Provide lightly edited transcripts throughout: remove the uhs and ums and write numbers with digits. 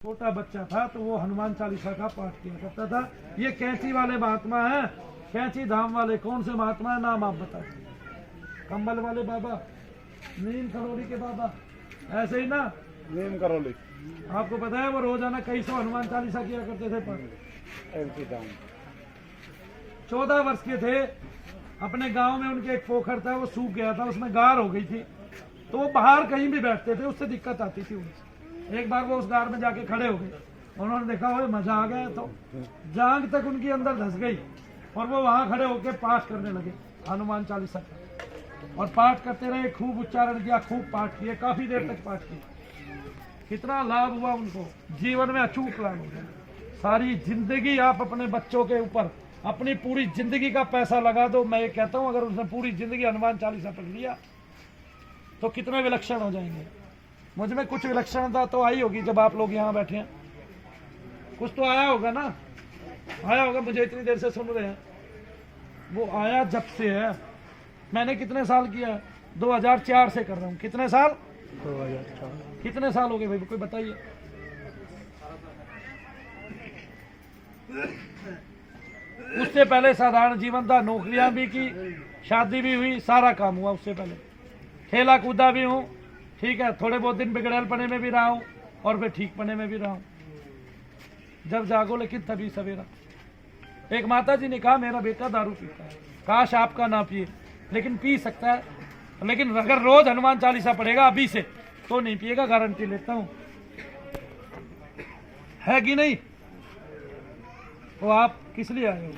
छोटा बच्चा था तो वो हनुमान चालीसा का पाठ किया करता था। ये कैंची वाले महात्मा है, कैंची धाम वाले कौन से महात्मा है, नाम आप बता दीजिए। कंबल वाले बाबा, नीम करोली के बाबा, ऐसे ही ना। नीम करोली आपको पता है वो रोजाना कई सौ हनुमान चालीसा किया करते थे। पर 14 वर्ष के थे, अपने गांव में उनके एक पोखर था, वो सूख गया था, उसमें गार हो गई थी, तो वो बाहर कहीं भी बैठते थे, उससे दिक्कत आती थी उनसे। एक बार वो उस गार में जाके खड़े हो गए, उन्होंने देखा वो मजा आ गया, तो जांग तक उनकी अंदर धस गई और वो वहां खड़े होकर पाठ करने लगे हनुमान चालीसा का। और पाठ करते रहे, खूब उच्चारण किया, खूब पाठ किए, काफी देर तक पाठ किया। कितना लाभ हुआ उनको, जीवन में अचूक लाभ हो गया। सारी जिंदगी आप अपने बच्चों के ऊपर अपनी पूरी जिंदगी का पैसा लगा दो, मैं ये कहता हूँ अगर उसने पूरी जिंदगी हनुमान चालीसा पढ़ लिया तो कितने विलक्षण हो जाएंगे। मुझ में कुछ विलक्षणता तो आई होगी जब आप लोग यहाँ बैठे हैं, कुछ तो आया होगा ना, आया होगा। मुझे इतनी देर से सुन रहे हैं, वो आया जब से है। मैंने कितने साल किया? 2004 से कर रहा हूँ। कितने साल? 2004। कितने साल हो गए भाई, कोई बताइए। उससे पहले साधारण जीवन था, नौकरियां भी की, शादी भी हुई, सारा काम हुआ। उससे पहले खेला कूदा भी हूँ, ठीक है, थोड़े बहुत दिन बिगड़ैल पने में भी रहा हूँ और फिर ठीक पने में भी रहा हूँ। जब जागो लेकिन तभी सवेरा। एक माता जी ने कहा मेरा बेटा दारू पीता है, काश आपका ना पिए, लेकिन पी सकता है, लेकिन अगर रोज हनुमान चालीसा पढ़ेगा अभी से तो नहीं पिएगा, गारंटी लेता हूँ। है कि नहीं? तो आप किस लिए आए हो?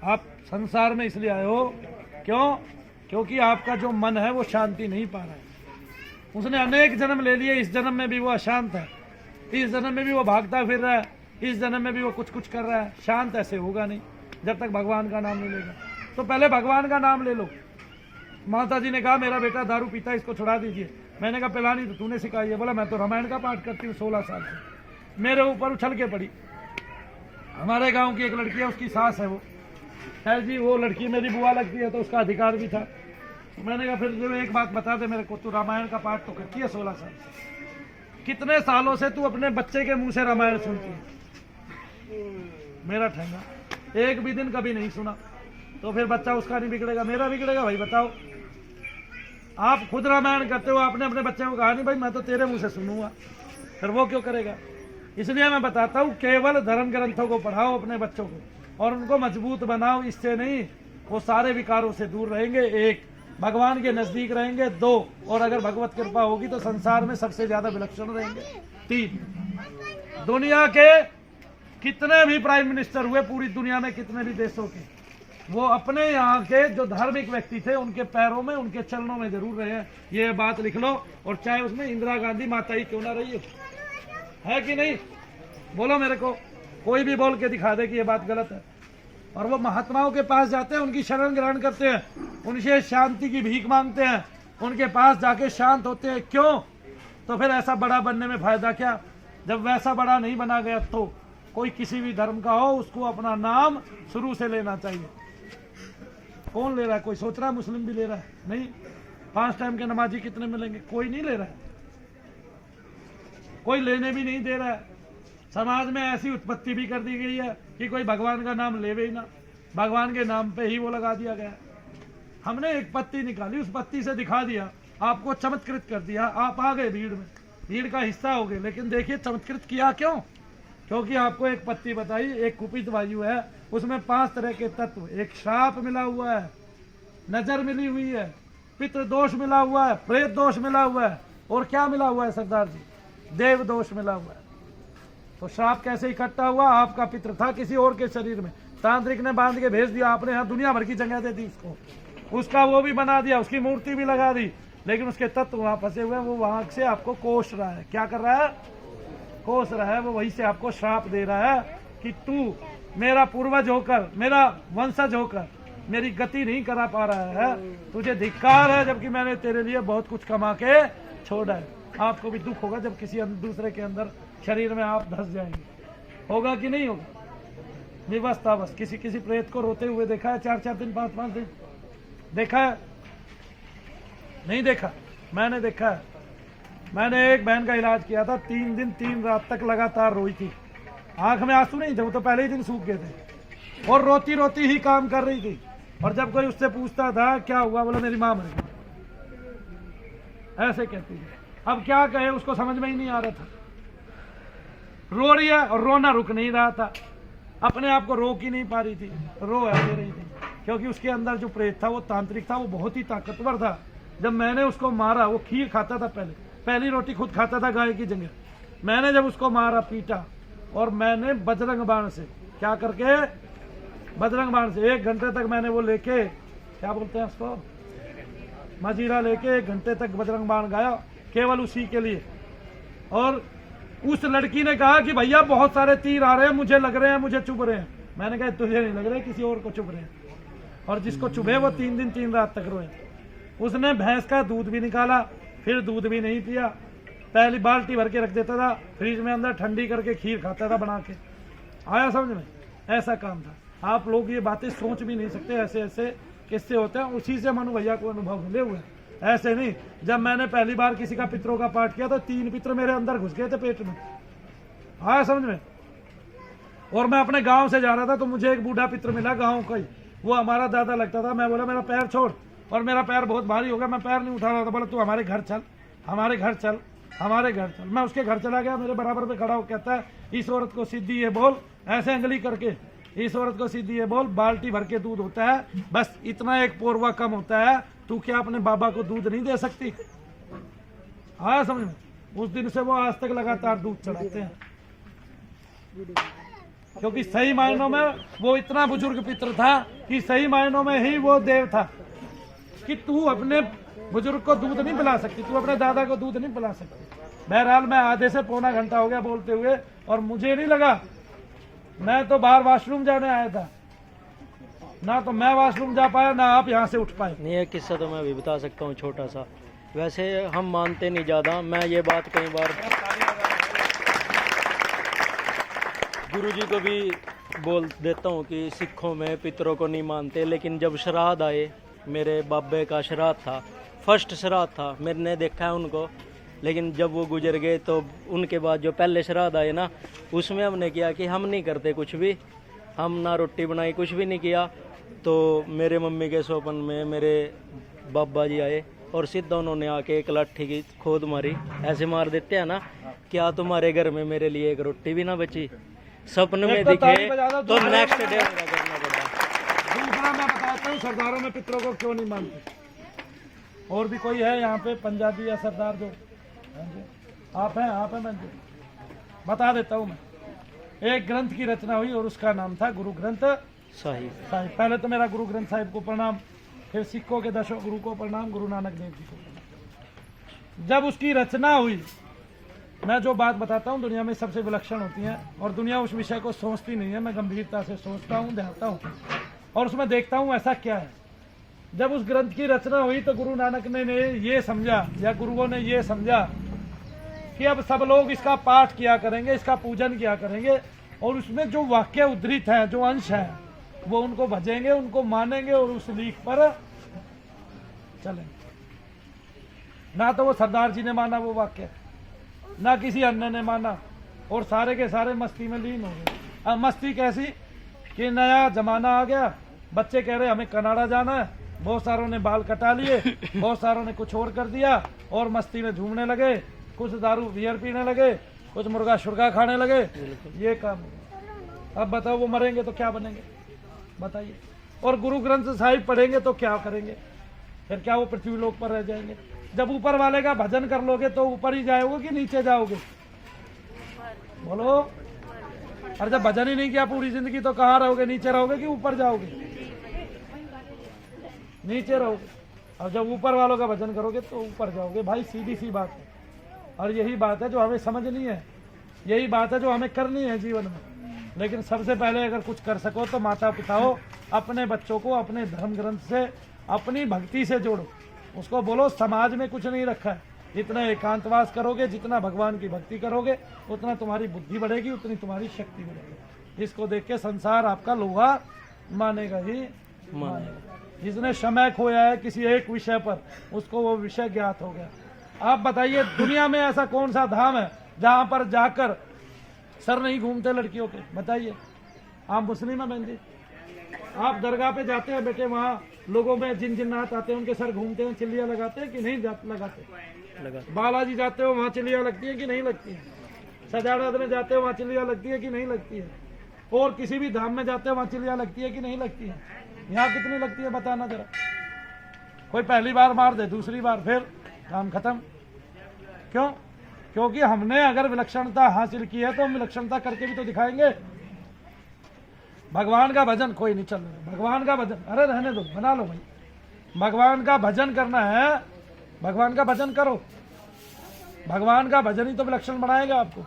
आप संसार में इसलिए आए हो, क्यों? क्योंकि आपका जो मन है वो शांति नहीं पा रहा है। उसने अनेक जन्म ले लिए, इस जन्म में भी वो अशांत है, इस जन्म में भी वो भागता फिर रहा है, इस जन्म में भी वो कुछ कुछ कर रहा है। शांत ऐसे होगा नहीं जब तक भगवान का नाम नहीं लेगा। तो पहले भगवान का नाम ले लो। माता जी ने कहा मेरा बेटा दारू पीता है, इसको छुड़ा दीजिए। मैंने कहा पिलानी तो तूने सिखाई है। बोला मैं तो रामायण का पाठ करती हूँ 16 साल से। मेरे ऊपर उछल के पड़ी। हमारे गाँव की एक लड़की है, उसकी सास है वो, खैर जी वो लड़की मेरी बुआ लगती है तो उसका अधिकार भी था। मैंने कहा फिर जो एक बात बता दे मेरे को, तू रामायण का पाठ तो करती है 16 साल से, कितने सालों से तू अपने बच्चे के मुंह से रामायण सुनती है? मेरा ठहंगा एक भी दिन कभी नहीं सुना, तो फिर बच्चा उसका नहीं बिगड़ेगा, मेरा बिगड़ेगा? भाई बताओ, आप खुद रामायण करते हो, आपने अपने बच्चे को कहा नहीं भाई मैं तो तेरे मुंह से सुनूंगा, फिर वो क्यों करेगा? इसलिए मैं बताता हूँ केवल धर्म ग्रंथों को पढ़ाओ अपने बच्चों को और उनको मजबूत बनाओ। इससे नहीं, वो सारे विकारों से दूर रहेंगे, एक भगवान के नजदीक रहेंगे, 2 और अगर भगवत कृपा होगी तो संसार में सबसे ज्यादा विलक्षण रहेंगे, 3 दुनिया के कितने भी प्राइम मिनिस्टर हुए पूरी दुनिया में, कितने भी देशों के, वो अपने यहाँ के जो धार्मिक व्यक्ति थे उनके पैरों में, उनके चरणों में जरूर रहे हैं। ये बात लिख लो, और चाहे उसमें इंदिरा गांधी माता ही क्यों ना रही है कि नहीं? बोलो मेरे को, कोई भी बोल के दिखा दे कि ये बात गलत है। और वो महात्माओं के पास जाते हैं, उनकी शरण ग्रहण करते हैं, उनसे शांति की भीख मांगते हैं, उनके पास जाके शांत होते हैं। क्यों? तो फिर ऐसा बड़ा बनने में फायदा क्या? जब वैसा बड़ा नहीं बना गया तो कोई किसी भी धर्म का हो उसको अपना नाम शुरू से लेना चाहिए। कौन ले रहा है? कोई सोच रहा है मुस्लिम भी ले रहा है? नहीं। 5 टाइम के नमाजी कितने मिलेंगे? कोई नहीं ले रहा है, कोई लेने भी नहीं दे रहा है। समाज में ऐसी उत्पत्ति भी कर दी गई है कि कोई भगवान का नाम लेवे ही ना, भगवान के नाम पे ही वो लगा दिया गया। हमने एक पत्ती निकाली, उस पत्ती से दिखा दिया, आपको चमत्कृत कर दिया, आप आ गए भीड़ में, भीड़ का हिस्सा हो गए। लेकिन देखिए चमत्कृत किया क्यों? क्योंकि आपको एक पत्ती बताई, एक कुपित वायु है, उसमें 5 तरह के तत्व, एक श्राप मिला हुआ है, नजर मिली हुई है, पितृ दोष मिला हुआ है, प्रेत दोष मिला हुआ है, और क्या मिला हुआ है सरदार जी? देव दोष मिला हुआ है। तो श्राप कैसे इकट्ठा हुआ? आपका पितृ था किसी और के शरीर में, तांत्रिक ने बांध के भेज दिया, आपने यहाँ दुनिया भर की जगह दे दी उसको, उसका वो भी बना दिया, उसकी मूर्ति भी लगा दी, लेकिन उसके तत्व वहां फंसे हुए हैं, वो वहां से आपको कोस रहा है। क्या कर रहा है? कोस रहा है। वो वहीं से आपको श्राप दे रहा है कि तू मेरा पूर्वज होकर, मेरा वंशज होकर मेरी गति नहीं करा पा रहा है, तुझे धिक्कार है, जबकि मैंने तेरे लिए बहुत कुछ कमा के छोड़ा है। आपको भी दुख होगा जब किसी दूसरे के अंदर शरीर में आप धस जाएंगे, होगा कि नहीं होगा? विवस्था बस। किसी किसी प्रेत को रोते हुए देखा है? 4-4 दिन 5-5 दिन देखा है? नहीं देखा? मैंने देखा है। मैंने एक बहन का इलाज किया था, 3 दिन 3 रात तक लगातार रोई थी। आंख में आंसू नहीं थे, वो तो पहले ही दिन सूख गए थे, और रोती रोती ही काम कर रही थी। और जब कोई उससे पूछता था क्या हुआ, बोला मेरी माँ मर गई, ऐसे कहती थी। अब क्या कहे, उसको समझ में ही नहीं आ रहा था। रो रही है और रोना रुक नहीं रहा था, अपने आप को रोक ही नहीं पा रही थी, रो ऐसे रही थी, क्योंकि उसके अंदर जो प्रेत था, वो तांत्रिक था, वो बहुत ही ताकतवर था। जब मैंने उसको मारा, वो खीर खाता था, पहली रोटी खुद खाता था गाय की जगह। मैंने जब उसको मारा, पीटा, और मैंने बजरंग बाण से, क्या करके, बजरंग बाण से 1 घंटे तक मैंने वो लेके, क्या बोलते हैं उसको, मजीरा लेके 1 घंटे तक बजरंग बाण गाया, केवल उसी के लिए। और उस लड़की ने कहा कि भैया बहुत सारे तीर आ रहे हैं, मुझे लग रहे हैं, मुझे चुभ रहे हैं। मैंने कहा तुझे नहीं लग रहे, किसी और को चुभ रहे हैं। और जिसको चुभे वो 3 दिन 3 रात तक रोए। उसने भैंस का दूध भी निकाला, फिर दूध भी नहीं पिया, पहली बाल्टी भर के रख देता था फ्रिज में, अंदर ठंडी करके खीर खाता था बना के। आया समझ में, ऐसा काम था। आप लोग ये बातें सोच भी नहीं सकते, ऐसे ऐसे किससे होते हैं। उसी से मनु भैया को अनुभव मिले हुए, ऐसे नहीं। जब मैंने पहली बार किसी का पितरों का पाठ किया तो 3 पितर मेरे अंदर घुस गए थे पेट में, आया समझ में। और मैं अपने गांव से जा रहा था तो मुझे एक बूढ़ा पितर मिला गांव का ही, वो हमारा दादा लगता था। मैं बोला मेरा पैर छोड़, और मेरा पैर बहुत भारी हो गया, मैं पैर नहीं उठा रहा था। बोला तू हमारे घर चल, हमारे घर चल, हमारे घर चल। मैं उसके घर चला गया, मेरे बराबर पे खड़ा हो कहता है इस औरत को सीधी ये बोल, ऐसे अंगली करके, इस औरत को सीधी ये बोल, बाल्टी भर के दूध होता है, बस इतना एक पोरवा कम होता है, तू क्या अपने बाबा को दूध नहीं दे सकती। आया समझ में। उस दिन से वो आज तक लगातार दूध चढ़ाते हैं, क्योंकि सही मायनों में वो इतना बुजुर्ग पितर था कि सही मायनों में ही वो देव था, कि तू अपने बुजुर्ग को दूध नहीं पिला सकती, तू अपने दादा को दूध नहीं पिला सकती। बहरहाल मैं आधे से पौना घंटा हो गया बोलते हुए, और मुझे नहीं लगा, मैं तो बाहर वॉशरूम जाने आया था, ना तो मैं वॉशरूम जा पाया, ना आप यहाँ से उठ पाए। नहीं, एक किस्सा तो मैं भी बता सकता हूँ छोटा सा। वैसे हम मानते नहीं ज़्यादा, मैं ये बात कई बार गुरुजी को भी बोल देता हूँ कि सिखों में पितरों को नहीं मानते, लेकिन जब श्राद्ध आए, मेरे बाबे का श्राद्ध था, फर्स्ट श्राद्ध था, मैंने देखा है उनको, लेकिन जब वो गुजर गए तो उनके बाद जो पहले श्राद्ध आए ना, उसमें हमने किया कि हम नहीं करते कुछ भी, हम ना रोटी बनाई, कुछ भी नहीं किया। तो मेरे मम्मी के स्वप्न में मेरे बाबा जी आए और सीधा उन्होंने आके एक लाठी की खोद मारी, ऐसे मार देते हैं ना, क्या तुम्हारे घर में मेरे लिए एक रोटी भी ना बची। सपन में दिखे तो नेक्स्ट डे मेरा करना पड़ा। दूसरा मैं बताता हूँ सरदारों में पितरों को क्यों नहीं मानते। और भी कोई है यहाँ पे पंजाबी या सरदार जो आप हैं मैं बता देता हूँ। मैं एक ग्रंथ की रचना हुई और उसका नाम था गुरु ग्रंथ साहिब। पहले तो मेरा गुरु ग्रंथ साहिब को प्रणाम, फिर सिखों के 10 गुरु को प्रणाम, गुरु नानक देव जी को प्रणाम। जब उसकी रचना हुई, मैं जो बात बताता हूँ दुनिया में सबसे विलक्षण होती है, और दुनिया उस विषय को सोचती नहीं है। मैं गंभीरता से सोचता हूँ, ध्याता हूँ, और उसमें देखता हूँ ऐसा क्या है। जब उस ग्रंथ की रचना हुई तो गुरु नानक ने ये समझा, या गुरुओं ने ये समझा कि अब सब लोग इसका पाठ किया करेंगे, इसका पूजन किया करेंगे, और उसमें जो वाक्य उद्धृत हैं, जो अंश हैं, वो उनको भजेंगे, उनको मानेंगे और उस लीक पर चलेंगे। ना तो वो सरदार जी ने माना वो वाक्य, ना किसी अन्य ने माना, और सारे के सारे मस्ती में लीन हो गए। अब मस्ती कैसी कि नया जमाना आ गया, बच्चे कह रहे हमें कनाडा जाना है, बहुत सारों ने बाल कटा लिए, बहुत सारों ने कुछ और कर दिया, और मस्ती में झूमने लगे, कुछ दारू बियर पीने लगे, कुछ मुर्गा शुर्गा खाने लगे, ये काम। अब बताओ वो मरेंगे तो क्या बनेंगे, बताइए। और गुरु ग्रंथ साहिब पढ़ेंगे तो क्या करेंगे, फिर क्या वो पृथ्वी लोक पर रह जाएंगे। जब ऊपर वाले का भजन कर लोगे तो ऊपर ही जाओगे कि नीचे जाओगे, बोलो। और जब भजन ही नहीं किया पूरी जिंदगी तो कहाँ रहोगे, नीचे रहोगे कि ऊपर जाओगे, नीचे रहोगे। और जब ऊपर वालों का भजन करोगे तो ऊपर जाओगे। भाई सीधी सी बात है, और यही बात है जो हमें समझनी है, यही बात है जो हमें करनी है जीवन में। लेकिन सबसे पहले अगर कुछ कर सको तो माता पिता हो, अपने बच्चों को अपने धर्म ग्रंथ से, अपनी भक्ति से जोड़ो। उसको बोलो समाज में कुछ नहीं रखा है, जितना एकांतवास करोगे, जितना भगवान की भक्ति करोगे, उतना तुम्हारी बुद्धि बढ़ेगी, उतनी तुम्हारी शक्ति बढ़ेगी। इसको देख के संसार आपका लोहा मानेगा ही मानेगा। जिसने समय खोया है किसी एक विषय पर, उसको वो विषय ज्ञात हो गया। आप बताइए दुनिया में ऐसा कौन सा धाम है जहां पर जाकर सर नहीं घूमते लड़कियों के? बताइए। आप मुस्लिम हैं बहन जी, आप दरगाह पे जाते हैं बेटे, वहाँ लोगों में जिन जिन्नात आते हैं उनके सर घूमते हैं, चिल्लियाँ लगाते हैं कि नहीं लगाते? बालाजी जाते हो वहाँ चिल्लियाँ लगती है कि नहीं लगती है? सजावट में जाते हो वहाँ चिल्लियाँ लगती है कि नहीं लगती है? और किसी भी धाम में जाते हो वहाँ चिल्लियाँ लगती है कि नहीं लगती है? यहाँ कितनी लगती है बताना जरा। कोई पहली बार मार दे, दूसरी बार फिर काम खत्म। क्यों? क्योंकि हमने अगर विलक्षणता हासिल की है तो हम विलक्षणता करके भी तो दिखाएंगे। भगवान का भजन कोई नहीं चल रहा, भगवान का भजन, अरे रहने दो, बना लो भाई। भगवान का भजन करना है, भगवान का भजन करो। भगवान का भजन ही तो विलक्षण बनाएगा आपको,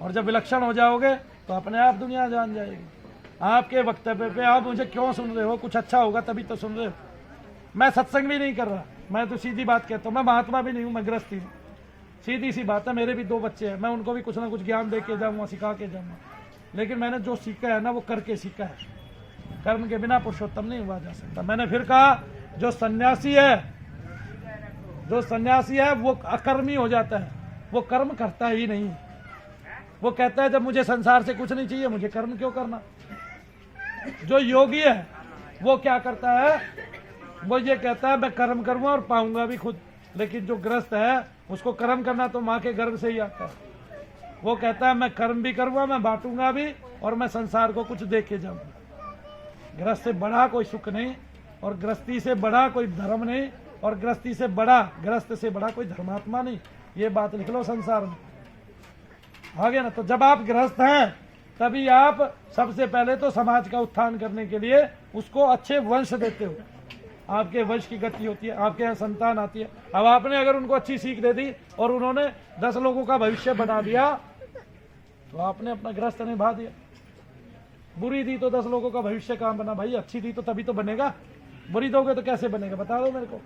और जब विलक्षण हो जाओगे तो अपने आप दुनिया जान जाएगी। आपके वक्तव्य पे आप मुझे क्यों सुन रहे हो? कुछ अच्छा होगा तभी तो सुन रहे हो। मैं सत्संग भी नहीं कर रहा, मैं तो सीधी बात कहता हूँ, मैं महात्मा भी नहीं हूँ, मैं गृहस्थी हूँ। सीधी सी बात है, मेरे भी 2 बच्चे हैं, मैं उनको भी कुछ ना कुछ ज्ञान दे के जाऊँगा, सिखा के जाऊँगा। लेकिन मैंने जो सीखा है ना वो करके सीखा है। कर्म के बिना पुरुषोत्तम नहीं हुआ जा सकता। मैंने फिर कहा जो सन्यासी है वो अकर्मी हो जाता है, वो कर्म करता ही नहीं। वो कहता है जब मुझे संसार से कुछ नहीं चाहिए, मुझे कर्म क्यों करना। जो योगी है वो क्या करता है? वो ये कहता है मैं कर्म करूंगा और पाऊंगा भी खुद। लेकिन जो गृहस्थ है उसको कर्म करना तो माँ के गर्भ से ही आता है। वो कहता है मैं कर्म भी करूंगा, मैं बांटूंगा भी, और मैं संसार को कुछ दे के जाऊंगा। गृहस्थ से बड़ा कोई सुख नहीं, और गृहस्थी से बड़ा कोई धर्म नहीं, और गृहस्थी से बड़ा, गृहस्थ से बड़ा कोई धर्मात्मा नहीं। ये बात लिख लो संसार में, आगे ना। तो जब आप गृहस्थ हैं तभी आप सबसे पहले तो समाज का उत्थान करने के लिए उसको अच्छे वंश देते हो। आपके वंश की गति होती है, आपके यहाँ संतान आती है। अब आपने अगर उनको अच्छी सीख दे दी और उन्होंने 10 लोगों का भविष्य बना दिया तो आपने अपना गृहस्थ निभा दिया। बुरी दी तो 10 लोगों का भविष्य कहाँ बना भाई? अच्छी दी तो तभी तो बनेगा। बुरी दोगे तो कैसे बनेगा? बता दो मेरे को।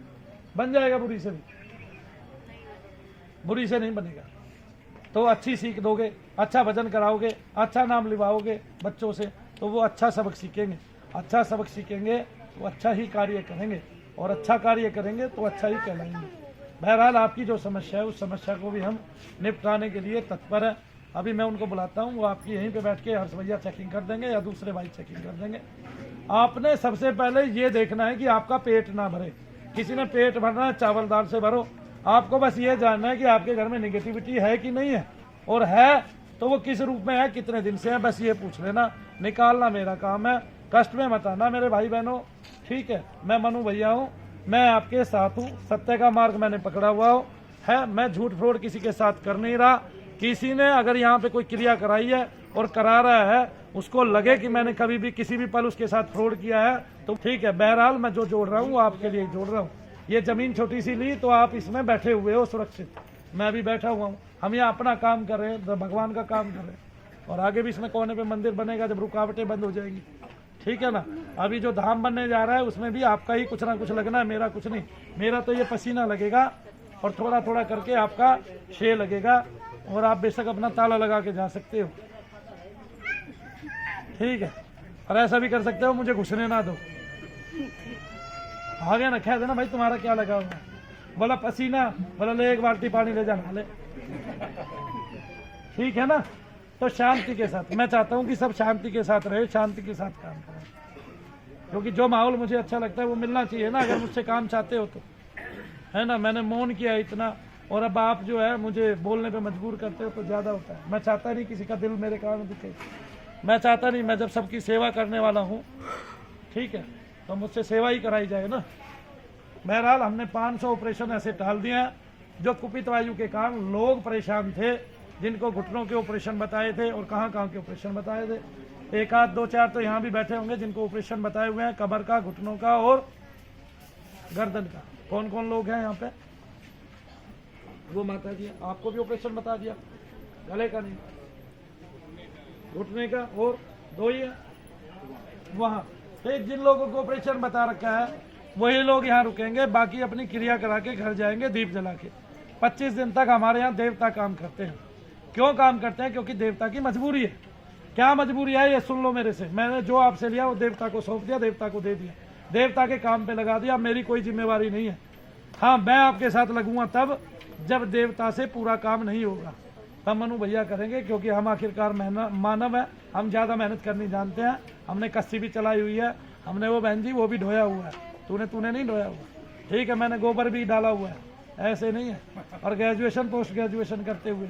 बन जाएगा बुरी से भी, बुरी से नहीं बनेगा। तो अच्छी सीख दोगे, अच्छा भजन कराओगे, अच्छा नाम लिवाओगे बच्चों से, तो वो अच्छा सबक सीखेंगे। अच्छा सबक सीखेंगे तो अच्छा ही कार्य करेंगे, और अच्छा कार्य करेंगे तो अच्छा ही कहलाएंगे। बहरहाल आपकी जो समस्या है उस समस्या को भी हम निपटाने के लिए तत्पर हैं। अभी मैं उनको बुलाता हूँ, वो आपकी यहीं पे बैठ के हर्ष भैया चेकिंग कर देंगे या दूसरे भाई चेकिंग कर देंगे। आपने सबसे पहले ये देखना है कि आपका पेट ना भरे। किसी ने पेट भरना है, चावल दाल से भरो। आपको बस ये जानना है कि आपके घर में निगेटिविटी है कि नहीं है, और है तो वो किस रूप में है, कितने दिन से है, बस ये पूछ लेना। निकालना मेरा काम है, कष्ट में मत आना मेरे भाई बहनों, ठीक है। मैं मनु भैया हूँ, मैं आपके साथ हूँ, सत्य का मार्ग मैंने पकड़ा हुआ है। मैं झूठ फ्रॉड किसी के साथ कर नहीं रहा। किसी ने अगर यहाँ पे कोई क्रिया कराई है और करा रहा है, उसको लगे कि मैंने कभी भी किसी भी पल उसके साथ फ्रॉड किया है तो ठीक है। बहरहाल मैं जो जोड़ रहा हूँ वो आपके लिए जोड़ रहा हूँ। ये जमीन छोटी सी ली तो आप इसमें बैठे हुए हो सुरक्षित, मैं भी बैठा हुआ हूँ। हम यहाँ अपना काम कर रहे हैं, भगवान का काम कर रहे हैं, और आगे भी इसमें कोने पे मंदिर बनेगा जब रुकावटें बंद हो जाएंगी, ठीक है ना। अभी जो धाम बनने जा रहा है उसमें भी आपका ही कुछ ना कुछ लगना है, मेरा कुछ नहीं। मेरा तो ये पसीना लगेगा और थोड़ा थोड़ा करके आपका श्रेय लगेगा, और आप बेशक अपना ताला लगा के जा सकते हो, ठीक है। और ऐसा भी कर सकते हो मुझे घुसने ना दो, आ गया ना, कह देना भाई तुम्हारा क्या लगा हुआ है। बोला पसीना, बोला ले 1 बाल्टी पानी ले जाना ले, ठीक है ना। तो शांति के साथ, मैं चाहता हूँ कि सब शांति के साथ रहे, शांति के साथ काम करें, क्योंकि जो माहौल मुझे अच्छा लगता है वो मिलना चाहिए ना, अगर मुझसे काम चाहते हो तो, है ना। मैंने मौन किया इतना, और अब आप जो है मुझे बोलने पे मजबूर करते हो तो ज़्यादा होता है। मैं चाहता नहीं किसी का दिल मेरे कारण दुखे, मैं चाहता नहीं। मैं जब सबकी सेवा करने वाला हूँ, ठीक है, तो मुझसे सेवा ही कराई जाए ना। बहरहाल हमने 500 ऑपरेशन ऐसे टाल दिए हैं जो कुपित वायु के कारण लोग परेशान थे, जिनको घुटनों के ऑपरेशन बताए थे और कहाँ कहाँ के ऑपरेशन बताए थे। 1 आध 2 4 तो यहाँ भी बैठे होंगे जिनको ऑपरेशन बताए हुए हैं, कमर का, घुटनों का और गर्दन का। कौन कौन लोग हैं यहाँ पे? वो माता जी, आपको भी ऑपरेशन बता दिया, गले का नहीं, घुटने का, और 2 ही है वहाँ। तो जिन लोगों को ऑपरेशन बता रखा है वही लोग यहाँ रुकेंगे, बाकी अपनी क्रिया करा के घर जाएंगे दीप जला के। 25 दिन तक हमारे यहाँ देवता काम करते हैं। क्यों काम करते हैं? क्योंकि देवता की मजबूरी है। क्या मजबूरी है ये सुन लो मेरे से। मैंने जो आपसे लिया वो देवता को सौंप दिया, देवता को दे दिया, देवता के काम पे लगा दिया, मेरी कोई जिम्मेवारी नहीं है। हाँ, मैं आपके साथ लगूंगा तब जब देवता से पूरा काम नहीं होगा तब मनु भैया करेंगे, क्योंकि हम आखिरकार मानव है, हम ज़्यादा मेहनत करनी जानते हैं। हमने कस्सी भी चलाई हुई है, हमने वो बहन जी वो भी ढोया हुआ है, तूने नहीं ढोया हुआ, ठीक है, मैंने गोबर भी डाला हुआ है, ऐसे नहीं है। और ग्रेजुएशन पोस्ट ग्रेजुएशन करते हुए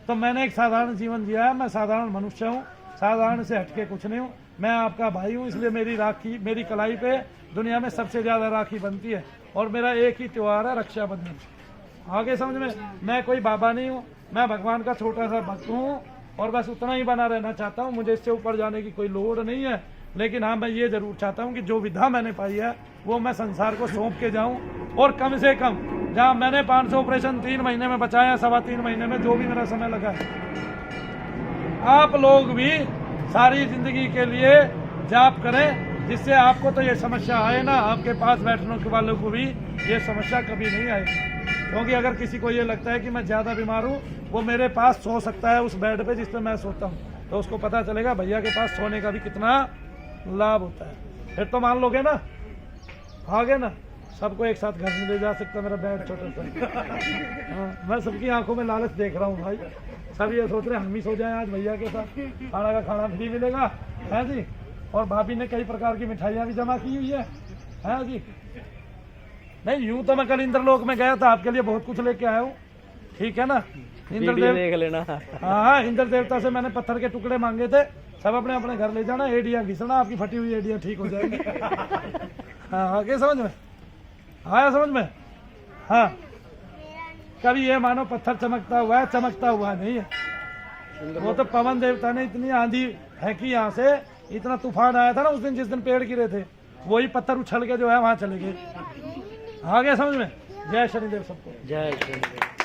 तो मैंने एक साधारण जीवन जिया है। मैं साधारण मनुष्य हूँ, साधारण से हटके कुछ नहीं हूँ। मैं आपका भाई हूँ, इसलिए मेरी राखी, मेरी कलाई पे दुनिया में सबसे ज़्यादा राखी बनती है। और मेरा एक ही त्यौहार है, रक्षाबंधन। आगे समझ में, मैं कोई बाबा नहीं हूँ, मैं भगवान का छोटा सा भक्त हूँ और बस उतना ही बना रहना चाहता हूँ। मुझे इससे ऊपर जाने की कोई लोड़ नहीं है। लेकिन हाँ, मैं ये जरूर चाहता हूँ कि जो विधा मैंने पाई है वो मैं संसार को सौंप के जाऊँ। और कम से कम जहाँ मैंने 500 ऑपरेशन 3 महीने में बचाया, 3.25 महीने में जो भी मेरा समय लगा है, आप लोग भी सारी जिंदगी के लिए जाप करें, जिससे आपको तो ये समस्या आए ना, आपके पास बैठने के वालों को भी ये समस्या कभी नहीं आएगी। क्योंकि अगर किसी को ये लगता है कि मैं ज़्यादा बीमार हूँ, वो मेरे पास सो सकता है उस बेड पे जिस पे मैं सोता हूँ, तो उसको पता चलेगा भैया के पास सोने का भी कितना लाभ होता है। फिर तो मान लोगे ना, आगे ना सबको एक साथ घर में ले जा सकता, मेरा बेड छोटा सा। हाँ, मैं सबकी आंखों में लालच देख रहा हूँ भाई, सब ये सोच रहे हम भी सो जाएं आज भैया के साथ, खाना का खाना फ्री मिलेगा, है जी। और भाभी ने कई प्रकार की मिठाइयाँ भी जमा की हुई है जी। नहीं, यूं तो मैं कल इंद्रलोक में गया था, आपके लिए बहुत कुछ लेके आया हूँ, ठीक है ना। वीडियो देख लेना। हाँ, इंद्र देवता से मैंने पत्थर के टुकड़े मांगे थे, सब अपने अपने घर ले जाना, एडिया घिसना, आपकी फटी हुई एडिया ठीक हो जाएगी। हाँ, आगे समझ में आया, समझ में। हाँ, कभी ये मानो पत्थर चमकता हुआ है, चमकता हुआ नहीं है। वो तो पवन देवता ने इतनी आंधी फेंकी यहाँ से, इतना तूफान आया था ना उस दिन, जिस दिन पेड़ गिरे थे, वही पत्थर उछल के जो है वहां चले गए। आगे समझ में। जय शनिदेव सबको। जय शनिदेव।